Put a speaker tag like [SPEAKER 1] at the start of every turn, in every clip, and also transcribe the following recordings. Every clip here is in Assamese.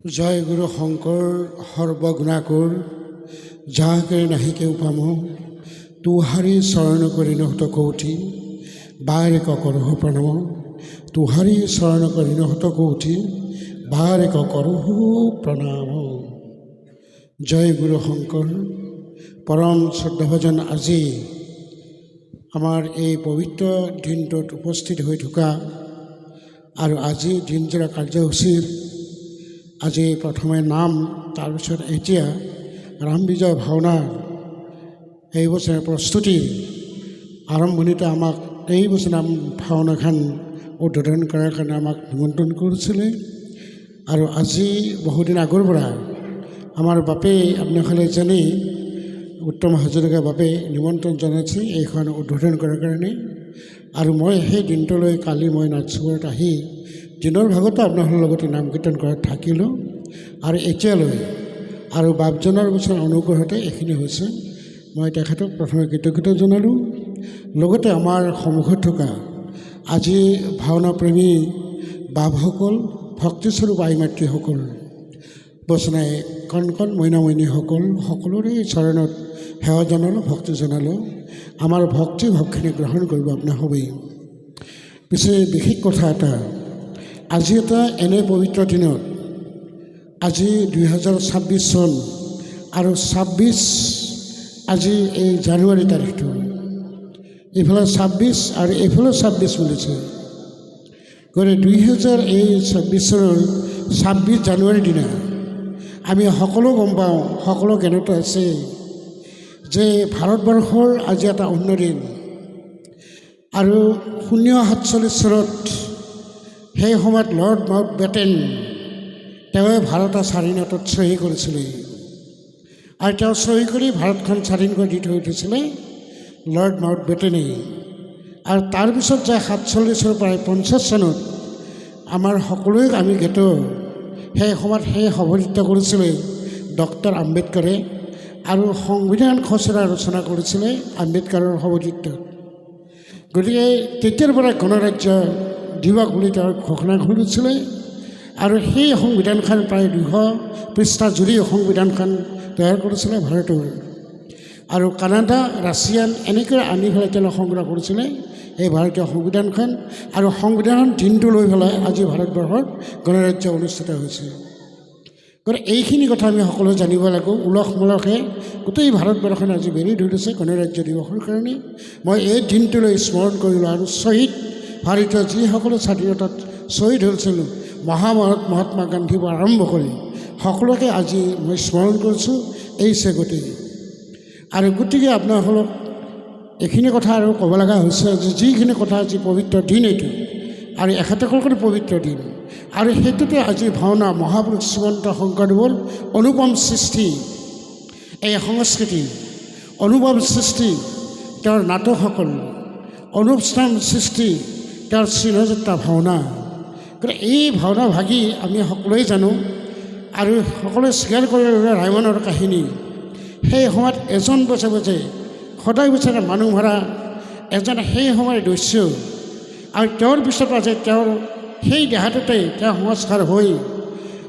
[SPEAKER 1] জয় গুৰু শংকৰ সৰ্বগুণাকুৰ যাহাকে নাহিকে উপাম তুহাৰি চৰণ কৰি নহত কৌঠি বাৰেক কৰহু প্ৰণম তুহাৰি চৰণ কৰি নহত কৌঠি বাৰেক কৰহু প্ৰণাম। জয় গুৰু শংকৰ। পৰম শ্ৰদ্ধাভাজন আজি আমাৰ এই পবিত্ৰ দিনটোত উপস্থিত হৈ থকা আৰু আজি দিনজোৰা কাৰ্যসূচীৰ আজি প্ৰথমে নাম, তাৰপিছত এতিয়া ৰাম বিজয় ভাওনাৰ এই বছৰ প্ৰস্তুতিৰ আৰম্ভণিতে আমাক এই বছৰ নাম ভাওনাখন উদ্বোধন কৰাৰ কাৰণে আমাক নিমন্ত্ৰণ কৰিছিলে। আৰু আজি বহুদিন আগৰ পৰা আমাৰ বাপে আপোনালোকে জানে উত্তম হাজৰিকা বাপে নিমন্ত্ৰণ জনাইছে এইখন উদ্বোধন কৰাৰ কাৰণে। আৰু মই সেই দিনটোলৈ কালি মই নাটচুবৰত আহি দিনৰ ভাগতো আপোনালোকৰ লগতে নাম কীৰ্তন কৰাত থাকিলোঁ। আৰু এতিয়ালৈ আৰু বাপজনৰ বছৰ অনুগ্ৰহতে এইখিনি হৈছে। মই তেখেতক প্ৰথমে কৃতজ্ঞতা জনালোঁ। লগতে আমাৰ সন্মুখত থকা আজি ভাওনা প্ৰেমী বাপসকল, ভক্তিস্বৰূপ আই মাতৃসকল, বচনাই কণ কণ মইনামণিসকল, সকলোৰে চৰণত সেৱা জনালোঁ, ভক্তি জনালোঁ। আমাৰ ভক্তি ভাৱখিনি গ্ৰহণ কৰিব আপোনাসবেই। পিছে বিশেষ কথা এটা, আজি এটা এনে পবিত্ৰ দিনত, আজি 2026 চন আৰু 26 আজি এই জানুৱাৰী তাৰিখটো, এইফালে 26 আৰু এইফালে 26 বুলিছে। গতিকে 2026 চনৰ 26 জানুৱাৰীৰ দিনা আমি সকলো গম পাওঁ, সকলো জ্ঞানত আছে যে ভাৰতবৰ্ষৰ আজি এটা অন্য দিন। আৰু 1947 চনত সেই সময়ত লৰ্ড মাউণ্ট বেটেন তেওঁৱে ভাৰতৰ স্বাধীনতাত চহী কৰিছিলে। আৰু তেওঁ চহী কৰি ভাৰতখন স্বাধীন কৰি দি থৈ উঠিছিলে লৰ্ড মাউণ্ট বেটেনে। আৰু তাৰপিছত যায় 47 পৰা 50 চনত আমাৰ সকলোৱে আমি জ্ঞাত, সেই সময়ত সেই সভাপতিত্ব কৰিছিলে ডক্টৰ আম্বেদকাৰে। আৰু সংবিধান খচৰা ৰচনা কৰিছিলে আম্বেদকাৰৰ সভাপতিত্বত। গতিকে তেতিয়াৰ পৰা গণৰাজ্য দিৱস বুলি তেওঁ ঘোষণা কৰিছিলে। আৰু সেই সংবিধানখন প্ৰায় 200 পৃষ্ঠা জুৰি সংবিধানখন তৈয়াৰ কৰিছিলে ভাৰতৰ। আৰু কানাডা, ৰাছিয়ান এনেকৈ আনি পেলাই তেওঁ সংগ্ৰহ কৰিছিলে এই ভাৰতীয় সংবিধানখন। আৰু সংবিধানৰ দিনটো লৈ পেলাই আজি ভাৰতবৰ্ষত গণৰাজ্য অনুষ্ঠিত হৈছে। গতিকে এইখিনি কথা আমি সকলোৱে জানিব লাগিব। উলহ মালহে গোটেই ভাৰতবৰ্ষখন আজি বেৰি ধৰিছে গণৰাজ্য দিৱসৰ কাৰণে। মই এই দিনটোলৈ স্মৰণ কৰিলোঁ। আৰু শ্বহীদ ভাৰতীয় যিসকলে স্বাধীনতাত শ্বহীদ হৈছিলোঁ, মহাত্মা গান্ধীৰ পৰা আৰম্ভ কৰি সকলোকে আজি মই স্মৰণ কৰিছোঁ এই চেগতেই। আৰু গতিকে আপোনাসকলক এইখিনি কথা আৰু ক'ব লগা হৈছে যে যিখিনি কথা আজি পবিত্ৰ দিন এইটো, আৰু এখেতসকলৰ পবিত্ৰ দিন, আৰু সেইটোতে আজি ভাওনা মহাপুৰুষ শ্ৰীমন্ত শংকৰদেৱৰ অনুপম সৃষ্টি, এই সংস্কৃতি অনুপম সৃষ্টি তেওঁৰ নাটকসকল, অনুষ্ঠান সৃষ্টি তেওঁৰ চিহ্নযাত্ৰা ভাওনা। গতিকে এই ভাওনা ভাগি আমি সকলোৱে জানো। আৰু সকলোৱে স্বীকাৰ কৰি ৰাৱণৰ কাহিনী, সেই সময়ত এজন বছে বছে সদায় বিচাৰে মানুহ ভৰা এজন সেই সময়ৰ দস্যু। আৰু তেওঁৰ পিছত আছে তেওঁৰ সেই দেহাটোতে তেওঁ সংস্কাৰ হৈ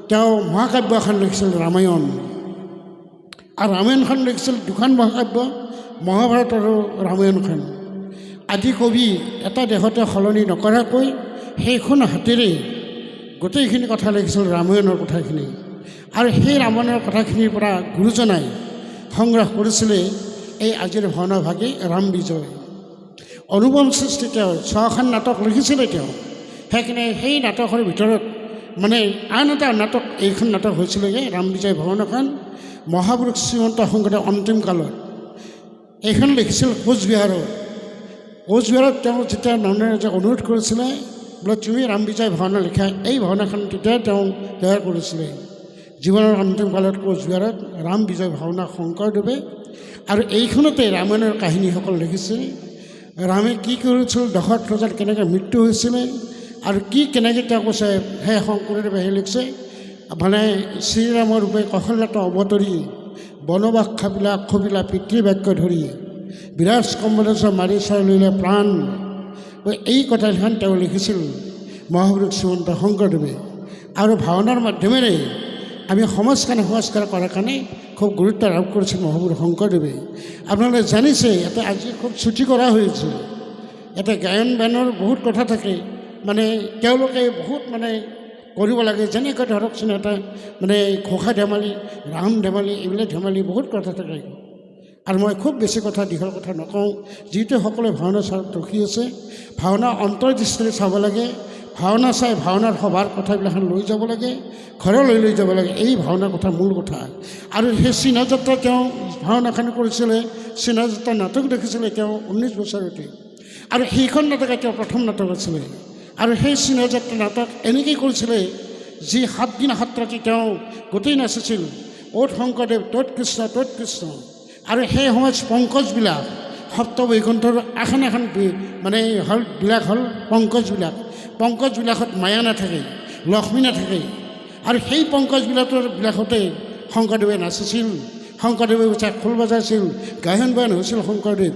[SPEAKER 1] তেওঁ মহাকাব্য এখন লিখিছিল ৰামায়ণ। আৰু ৰামায়ণখন লিখিছিল দুখন মহাকাব্য, মহাভাৰত আৰু ৰামায়ণখন। আদি কবি এটা দেশতে সলনি নকৰাকৈ সেইখন হাতেৰে গোটেইখিনি কথা লিখিছিল ৰামায়ণৰ কথাখিনি। আৰু সেই ৰামায়ণৰ কথাখিনিৰ পৰা গুৰুজনাই সংগ্ৰহ কৰিছিলে এই আজিৰ ভাওনা ভাগি ৰাম বিজয়। অনুপম সৃষ্টি তেওঁ 6খন নাটক লিখিছিলে তেওঁ। সেইকাৰণে সেই নাটকৰ ভিতৰত মানে আন এটা নাটক, এইখন নাটক হৈছিলেগৈ ৰাম বিজয় ভাওনাখন মহাপুৰুষ শ্ৰীমন্ত শংকৰদেৱ অন্তিম কালত। এইখন লিখিছিল কোচবিহাৰত। কোচবিহাৰত তেওঁ যেতিয়া নন্দৰাজে অনুৰোধ কৰিছিলে বোলে তুমি ৰাম বিজয় ভাওনা লিখা, এই ভাওনাখন তেতিয়াই তেওঁ তৈয়াৰ কৰিছিলে জীৱনৰ অন্তিম কালত কোচবিহাৰত ৰাম বিজয় ভাওনা শংকৰদেৱে। আৰু এইখনতে ৰামায়ণৰ কাহিনীসকল লিখিছিল। ৰামে কি কৰিছিল, দশৰথ ৰজাৰ কেনেকৈ মৃত্যু হৈছিলে, আৰু কি কেনেকৈ তেওঁ কৈছে সেই শংকৰদেৱে সেই লিখিছে মানে শ্ৰীৰামৰ ৰূপে কৌশল্যত অৱতৰি বনবাস খপিলা পিতৃবাক্য ধৰি বিৰাজ কম্বলেশ্বৰ মাৰি চাই ললে প্ৰাণ। এই কথাখন তেওঁ লিখিছিল মহাপুৰুষ শ্ৰীমন্ত শংকৰদেৱে। আৰু ভাওনাৰ মাধ্যমেৰে আমি সংস্কাৰ কৰাৰ কাৰণে খুব গুৰুত্ব আৰোপ কৰিছিল মহাপুৰুষ শংকৰদেৱে। আপোনালোকে জানিছে ইয়াতে আজি খুব ছুটি কৰা হৈছে। ইয়াতে গায়ন বায়নৰ বহুত কথা থাকে, মানে তেওঁলোকে বহুত মানে কৰিব লাগে, যেনেকৈ ধৰকচোন এটা মানে ঘোষা ধেমালি, ৰাম ধেমালি, এইবিলাক ধেমালি বহুত কথা থাকে। আৰু মই খুব বেছি কথা দীঘল কথা নকওঁ, যিটো সকলোৱে ভাওনা চালত ৰখি আছে, ভাওনা অন্তৰ্দৃষ্টিৰে চাব লাগে, ভাওনা চাই ভাওনাৰ সভাৰ কথাবিলাক লৈ যাব লাগে, ঘৰলৈ লৈ যাব লাগে, এই ভাওনাৰ কথা মূল কথা। আৰু সেই চিহ্নযাত্ৰা তেওঁ ভাওনাখন কৰিছিলে, চিহ্নযাত্ৰা নাটক দেখিছিলে তেওঁ 19 বছৰতে, আৰু সেইখন নাটকে তেওঁ প্ৰথম নাটক আছিলে। আৰু সেই চিহ্নযাত্ৰা নাটক এনেকৈ কৰিছিলে, যি 7 দিন 7 ৰাতি তেওঁ গোটেই নাচিছিল, অ'ত শংকৰদেৱ ত'ত কৃষ্ণ ত'ত কৃষ্ণ। আৰু সেই সময়ত পংকজবিলাক সপ্ত বৈকুণ্ঠৰ এখন এখন মানে বিলাক হ'ল পংকজবিলাকত মায়া নাথাকে, লক্ষ্মী নাথাকে। আৰু সেই পংকজবিলাকতে শংকৰদেৱে নাচিছিল, শংকৰদেৱে খোল বজাইছিল, গায়ন বায়ন হৈছিল শংকৰদেৱ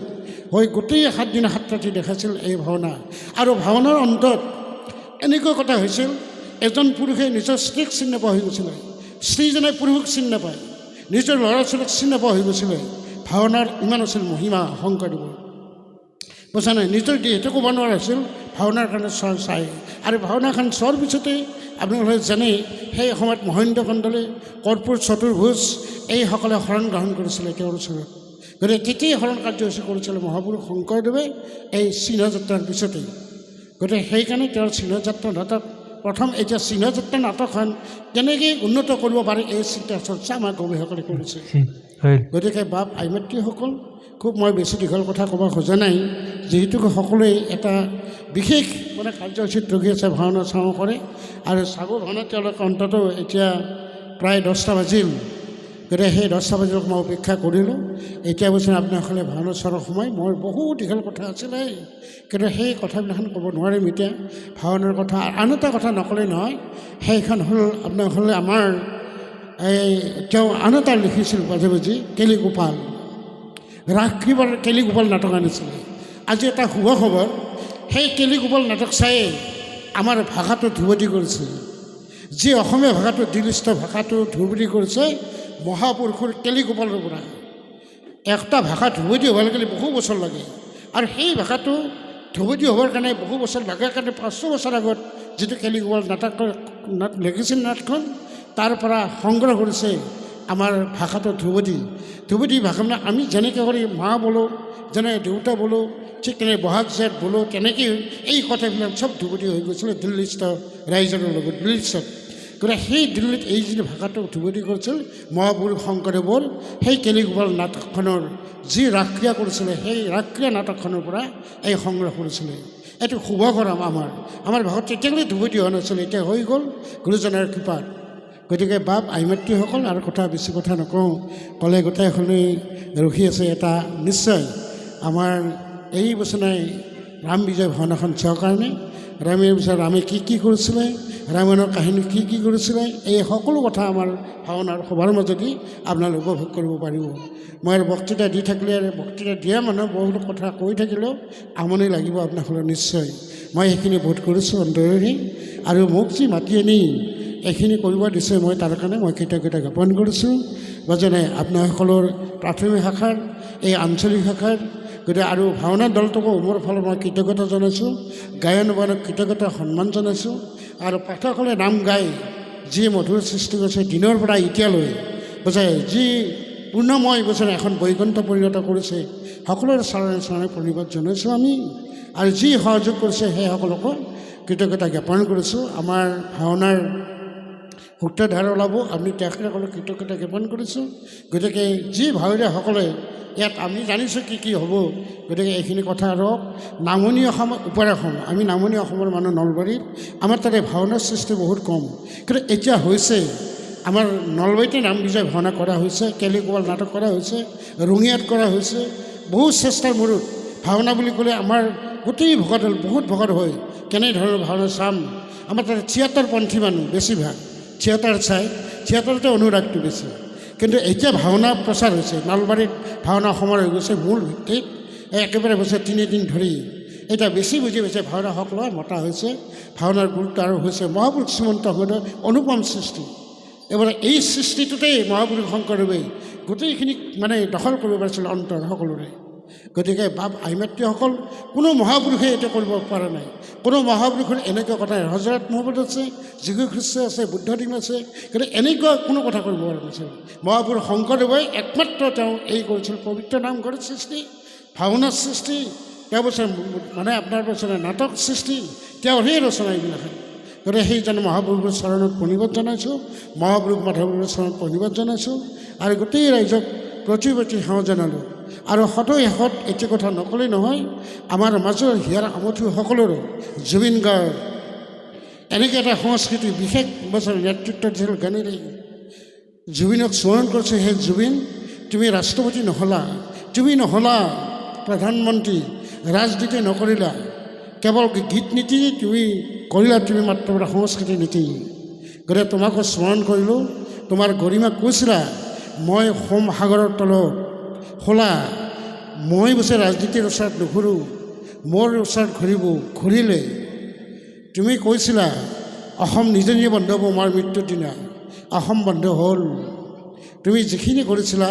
[SPEAKER 1] হৈ গোটেই 7 দিন 7 ৰাতি দেখাইছিল এই ভাওনা। আৰু ভাওনাৰ অন্তত এনেকুৱা কথা হৈছিল, এজন পুৰুষে নিজৰ স্ত্ৰীক চিনি নোপোৱা হৈ গৈছিলে, স্ত্ৰীজনে পুৰুষক চিনি নাপায়, নিজৰ ল'ৰা ছোৱালীক চিনি নোপোৱা হৈ গৈছিলে। ভাওনাৰ ইমান আছিল মহিমা শংকৰদেৱৰ, বুজা নাই, নিজৰ দেহটো ক'ব নোৱাৰা আছিল ভাওনাৰ কাৰণে চাই। আৰু ভাওনাখন চোৱাৰ পিছতে আপোনালোকে জানে সেই সময়ত মহেন্দ্ৰ কন্দলী, কৰ্পূৰ চতুৰ্ভুজ এইসকলে শৰণ গ্ৰহণ কৰিছিলে তেওঁৰ ওচৰত। গতিকে তেতিয়াই শৰণ কাৰ্যসূচী কৰিছিলে মহাপুৰুষ শংকৰদেৱে এই চিহ্নযাত্ৰাৰ পিছতে। গতিকে সেইকাৰণে তেওঁৰ চিহ্নযাত্ৰা নাটক প্ৰথম, এতিয়া চিহ্নযাত্ৰা নাটকখন কেনেকৈ উন্নত কৰিব পাৰে এই চিন্তা চৰ্চা আমাৰ কবিসকলে কৰিছে। গতিকে বাপ আইমাতৃসকল, খুব মই বেছি দীঘল কথা ক'ব খোজা নাই, যিহেতু সকলোৱে এটা বিশেষ মানে কাৰ্যসূচীত ৰখি আছে, ভাওনা চাওঁ কৰে আৰু চাব ভাওনা তেওঁলোকে অন্ততঃ এতিয়া প্ৰায় 10টা বাজিল। গতিকে সেই 10টা বাজিলক মই অপেক্ষা কৰিলোঁ। এতিয়া অৱশ্যে আপোনাসকলে ভাওনা চোৱাৰ সময়, মোৰ বহুত দীঘল কথা আছিলে, কিন্তু সেই কথাবিলাখন ক'ব নোৱাৰিম এতিয়া ভাওনাৰ কথা। আন এটা কথা নক'লে নহয়, সেইখন হ'ল আপোনাসকলে আমাৰ এই তেওঁ আন এটা লিখিছিল মাজে মাজে, কেলিগোপাল, ৰাসক্ৰীবাৰ কেলিগোপাল নাটক আনিছিলে। আজি এটা শুভ খবৰ, সেই কেলিগোপাল নাটক চাই আমাৰ ভাষাটো ধ্ৰুৱতী কৰিছে। যি অসমীয়া ভাষাটো দিলিষ্ট ভাষাটো ধ্ৰুৱতী কৰিছে মহাপুৰুষৰ কেলিগোপালৰ পৰা। একটা ভাষা ধ্ৰুৱতী হ'ব লাগিলে বহু বছৰ লাগে, আৰু সেই ভাষাটো ধ্ৰুৱতী হ'বৰ কাৰণে বহু বছৰ লাগে কাৰণে 500 বছৰ আগত যিটো কেলিগোপাল নাটক লিখিছিল নাটখন, তাৰ পৰা সংগ্ৰহ কৰিছে আমাৰ ভাষাটো ধ্ৰুৱতী ভাষা। মানে আমি যেনেকৈ কৰি মা বোলোঁ, যেনে দেউতা বোলোঁ, ঠিক তেনে বহাগ জেঠ বোলোঁ, তেনেকৈ এই কথাবিলাক চব ধ্ৰুৱতী হৈ গৈছিলে দিল্লীস্থ ৰাইজৰ লগত, দিল্লীস্থত। গতিকে সেই দিল্লীত এই যিটো ভাষাটো ধ্ৰুৱতী কৰিছিল মহাপুৰুষ শংকৰদেৱৰ সেই কেলিগোপাল নাটকখনৰ যি ৰাসক্ৰিয়া কৰিছিলে, সেই ৰাসক্ৰিয়া নাটকখনৰ পৰা এই সংগ্ৰহ কৰিছিলে। এইটো শুভ কৰাম আমাৰ ভাষাত তেতিয়ালৈ ধ্ৰুৱতী হোৱা নাছিলে, এতিয়া হৈ গ'ল গুৰুজনাৰ কৃপাত। গতিকে বাপ আইমাতৃসকল, আৰু বেছি কথা নকওঁ, ক'লে গোটেইখনেই ৰখি আছে। এটা নিশ্চয় আমাৰ এই বছৰে ৰাম বিজয় ভাওনাখন চোৱাৰ কাৰণে, ৰামেৰ পিছত ৰামে কি কৰিছিলে, ৰামায়ণৰ কাহিনী কি কৰিছিলে, এই সকলো কথা আমাৰ ভাওনাৰ সভাৰ মাজেদি আপোনালোকে উপভোগ কৰিব পাৰিব। মই বক্তৃতা দি থাকিলে, বক্তৃতা দিয়া মানুহ বহুত কথা কৈ থাকিলেও আমনি লাগিব আপোনালোকৰ নিশ্চয়। মই সেইখিনি বোধ কৰিছোঁ অন্তৰেৰে, আৰু মোক যি মাতি আনি এইখিনি কৰিব দিছে, মই তাৰ কাৰণে মই কৃতজ্ঞতা জ্ঞাপন কৰিছোঁ। যেনে আপোনাসকলৰ প্ৰাথমিক শাখাৰ, এই আঞ্চলিক শাখাৰ, গতিকে আৰু ভাওনা দলটোকো মোৰ ফালৰ মই কৃতজ্ঞতা জনাইছোঁ, গায়ন বায়নক কৃতজ্ঞতা সন্মান জনাইছোঁ। আৰু পাঠকসকলে নাম গাই যি মধুৰ সৃষ্টি কৰিছে দিনৰ পৰা এতিয়ালৈ, বুজাই যি পূৰ্ণময় বছৰে এখন বৈকুণ্ঠ পৰিণত কৰিছে, সকলোৰে চৰণে প্ৰণিপাত জনাইছোঁ আমি। আৰু যি সহযোগ কৰিছে সেই সকলকো কৃতজ্ঞতা জ্ঞাপন কৰিছোঁ। আমাৰ ভাওনাৰ সূত্ৰধাৰ ওলাব, আমি তেখেতসকলক কৃতজ্ঞতা জ্ঞাপন কৰিছোঁ। গতিকে যি ভাৱৰীয়াসকলে ইয়াত আমি জানিছোঁ কি হ'ব, গতিকে এইখিনি কথা ৰওক। নামনি অসম, ওপৰ অসম, আমি নামনি অসমৰ মানুহ নলবাৰীত, আমাৰ তাতে ভাওনাৰ সৃষ্টি বহুত কম, কিন্তু এতিয়া হৈছে আমাৰ নলবাৰীতে নাম বিজয় ভাওনা কৰা হৈছে, কেলিগোপাল নাটক কৰা হৈছে, ৰঙিয়াত কৰা হৈছে। বহুত চেষ্টাৰ মূৰত ভাওনা বুলি ক'লে আমাৰ গোটেই ভকত হ'ল, বহুত ভকত হয়, কেনেধৰণৰ ভাওনা চাম। আমাৰ তাতে থিয়েটাৰপন্থী মানুহ বেছিভাগ, থিয়েটাৰ চাই, থিয়েটাৰতে অনুৰাগটো বেছি। কিন্তু এতিয়া ভাওনা প্ৰচাৰ হৈছে, নলবাৰীত ভাওনা অসমৰ হৈ গৈছে মূল ভিত্তিত, একেবাৰে হৈছে 3 দিন ধৰি। এতিয়া বেছি বুজি পাইছে, ভাওনাসকলৰ মতা হৈছে, ভাওনাৰ গুৰুত্ব আৰু হৈছে। মহাপুৰুষ শ্ৰীমন্ত শংকৰদেৱৰ অনুপম সৃষ্টি, এইবাৰ এই সৃষ্টিটোতেই মহাপুৰুষ শংকৰদেৱে গোটেইখিনি মানে দখল কৰিব পাৰিছিল অন্তৰ সকলোৰে। গতিকে বাপ আইমাতৃসকল কোনো মহাপুৰুষে এইটো কৰিব পৰা নাই। কোনো মহাপুৰুষৰ এনেকুৱা কথা নাই। হজৰত মহম্মদ আছে, যীশু খ্ৰীষ্ট আছে, বুদ্ধদেৱ আছে, কিন্তু এনেকুৱা কোনো কথা কৰিব পৰা নাছিল। মহাপুৰুষ শংকৰদেৱে একমাত্ৰ তেওঁ এই কৰিছিল পবিত্ৰ নামঘৰৰ সৃষ্টি, ভাওনাৰ সৃষ্টি, তেওঁ বছৰ মানে আপোনাৰ বছৰে নাটক সৃষ্টি, তেওঁৰ সেই ৰচনা এইবিলাক। গতিকে সেইজন মহাপুৰুষৰ চৰণত প্ৰণিবাদ জনাইছোঁ, মহাপুৰুষ মাধৱদেৱৰ চৰণত প্ৰণিবাদ জনাইছোঁ আৰু গোটেই ৰাইজক প্ৰতি সেৱা জনালোঁ। আৰু শেষত এটি কথা নকলেই নহয়, আমাৰ মাজৰ হিয়াৰ আমঠুসকলৰো জুবিন গাৰ্গ এনেকৈ এটা সংস্কৃতি বিশেষ বছৰ নেতৃত্ব দিছিল গানেৰে। জুবিনক স্মৰণ কৰিছে, হে জুবিন, তুমি ৰাষ্ট্ৰপতি নহ'লা, তুমি নহ'লা প্ৰধানমন্ত্ৰী, ৰাজনীতি নকৰিলা, কেৱল গীত নীতি তুমি কৰিলা, তুমি মাত্ৰ সংস্কৃতি নীতি। গতিকে তোমাকো স্মৰণ কৰিলোঁ। তোমাৰ গৰিমাক কৈছিলা, মই সোম সাগৰৰ তলত খোলা, মই বছে ৰাজনীতিৰ ওচৰত নুঘূৰোঁ, মোৰ ওচৰত ঘূৰিলে তুমি কৈছিলা অসম নিজে নিজে বন্ধ হ'ব মোৰ মৃত্যুৰ দিনা। অসম বন্ধ হ'ল। তুমি যিখিনি কৰিছিলা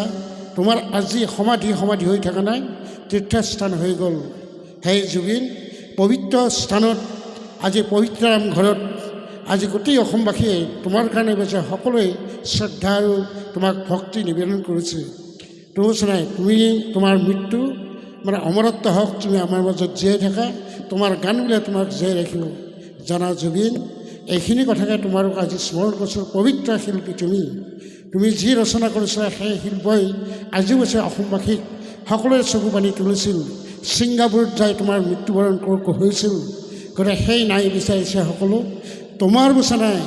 [SPEAKER 1] তোমাৰ আজি সমাধি হৈ থকা নাই, তীৰ্থস্থান হৈ গ'ল। সেই জুবিন, পবিত্ৰ স্থানত আজি পবিত্ৰ নামঘৰত আজি গোটেই অসমবাসীয়ে তোমাৰ কাৰণে বেছে সকলোৱে শ্ৰদ্ধা আৰু তোমাক ভক্তি নিবেদন কৰিছে। তুমি নাই, তুমি তোমাৰ মৃত্যু মানে অমৰত্ব হওক, তুমি আমাৰ মাজত জীয়াই থাকা, তোমাৰ গানবিলাক তোমাক জীয়াই ৰাখিব। জানা জুবিন, এইখিনি কথাকে তোমাক আজি স্মৰণ কৰিছোঁ। পবিত্ৰ শিল্পী তুমি যি ৰচনা কৰিছিলা সেই শিল্পই আজিও আছে অসমবাসীক সকলোৰে চকু পানী তুলিছিল। ছিংগাপুৰত যাই তোমাৰ মৃত্যুবৰণ হৈছিল। গতিকে সেই নাই বিচাৰিছে সকলো। তোমাৰ মোচা নাই,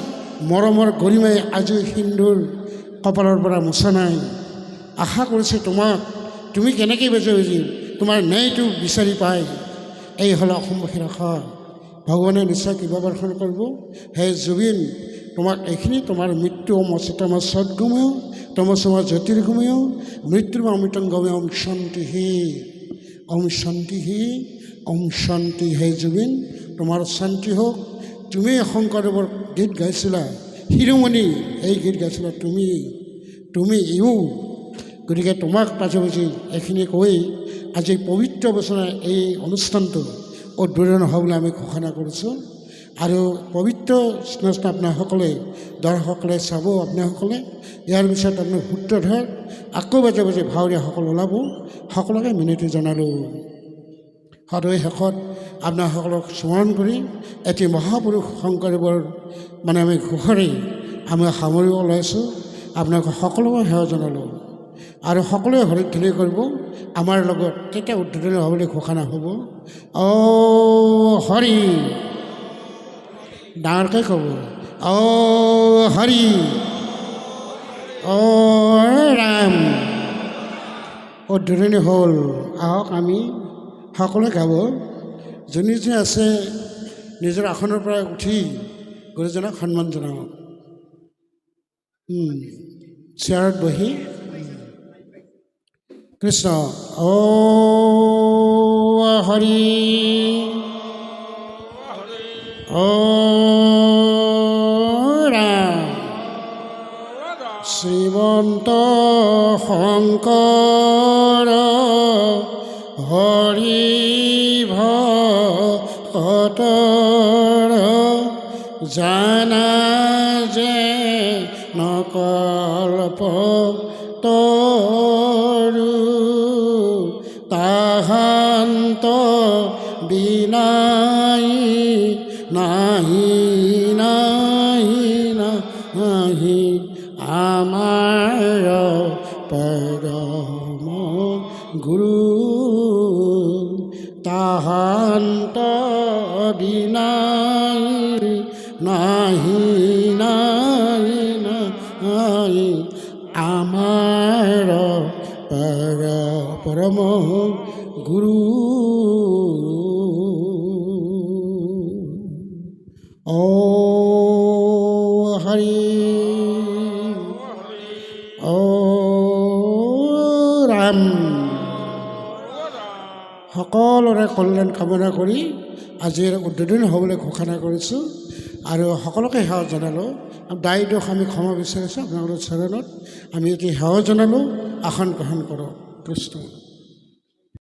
[SPEAKER 1] মৰমৰ গৰিমাই আজিও সিন্দুৰ কপালৰ পৰা মোচা নাই। আশা কৰিছে তোমাক, তুমি কেনেকৈ বেজি তোমাৰ ন্যায়টো বিচাৰি পায়। এই হ'ল অসমবাসীৰ আশা। ভগৱানে নিশ্চয় কৃপাবৰ্ষণ কৰিব। হে জুবিন, তোমাক এইখিনি তোমাৰ মৃত্যু মচিতম সদ্গময় তমসম জ্যোতিৰ্গময় মৃত্যুৰ অমৃতংগময় ওম শান্তিহি ওম শান্তিহি ওম শান্তি। হে জুবিন, তোমাৰ শান্তি হওক। তুমি শংকৰদেৱৰ গীত গাইছিলা, শিৰোমণি এই গীত গাইছিলা তুমি ইও। গতিকে তোমাক পাছে এইখিনি কৈ আজি পবিত্ৰ বচনা এই অনুষ্ঠানটো উদ্বোধন হোৱা বুলি আমি ঘোষণা কৰিছোঁ। আৰু পবিত্ৰ স্নান আপোনাসকলে দৰ্শকসকলে চাব। আপোনাসকলে ইয়াৰ পিছত আপোনাৰ সূত্ৰধৰ আকৌ বাজে ভাৱৰীয়াসকল ওলাব। সকলোকে মিনতি জনালোঁ। সদয় শেষত আপোনাসকলক স্মৰণ কৰি এটি মহাপুৰুষ শংকৰদেৱৰ মানে আমি ঘোষাৰে আমি সামৰি ওলাইছোঁ। আপোনালোকক সকলোকে সেৱা জনালোঁ। আৰু সকলোৱে হৰিধ্বনি কৰিব। আমাৰ লগত কেতিয়া উদ্বোধনী হ'ব বুলি ঘোষণা হ'ব। অ হৰি, ডাঙৰকৈ ক'ব, অ হৰি, অ ৰাম। উদ্বোধনী হ'ল। আহক আমি সকলোৱে গাব। যোনে আছে নিজৰ আসনৰ পৰা উঠি গুৰুজনক সন্মান জনাওক। চেয়াৰত বহি কৃষ্ণ অ হৰি, অ ৰাম। শ্ৰীমন্ত শংকৰ হৰি ভকতৰ জানা যে নকল্প তৰু তাহান্ত বিনাই নাহি আমাৰ পৰম গুৰু তাহান্ত বিনাই নাহি আমাৰ পৰম গুৰু। ও হৰি, ও ৰাম। সকলোৰে কল্যাণ কামনা কৰি আজিৰ উদ্বোধনী হ'বলৈ ঘোষণা কৰিছোঁ আৰু সকলোকে সেৱা জনালোঁ। দায় দোষ আমি ক্ষমা বিচাৰিছোঁ আপোনালোকৰ চৰণত। আমি এটি সেৱা জনালোঁ, আসন গ্ৰহণ কৰক। কৃষ্ণ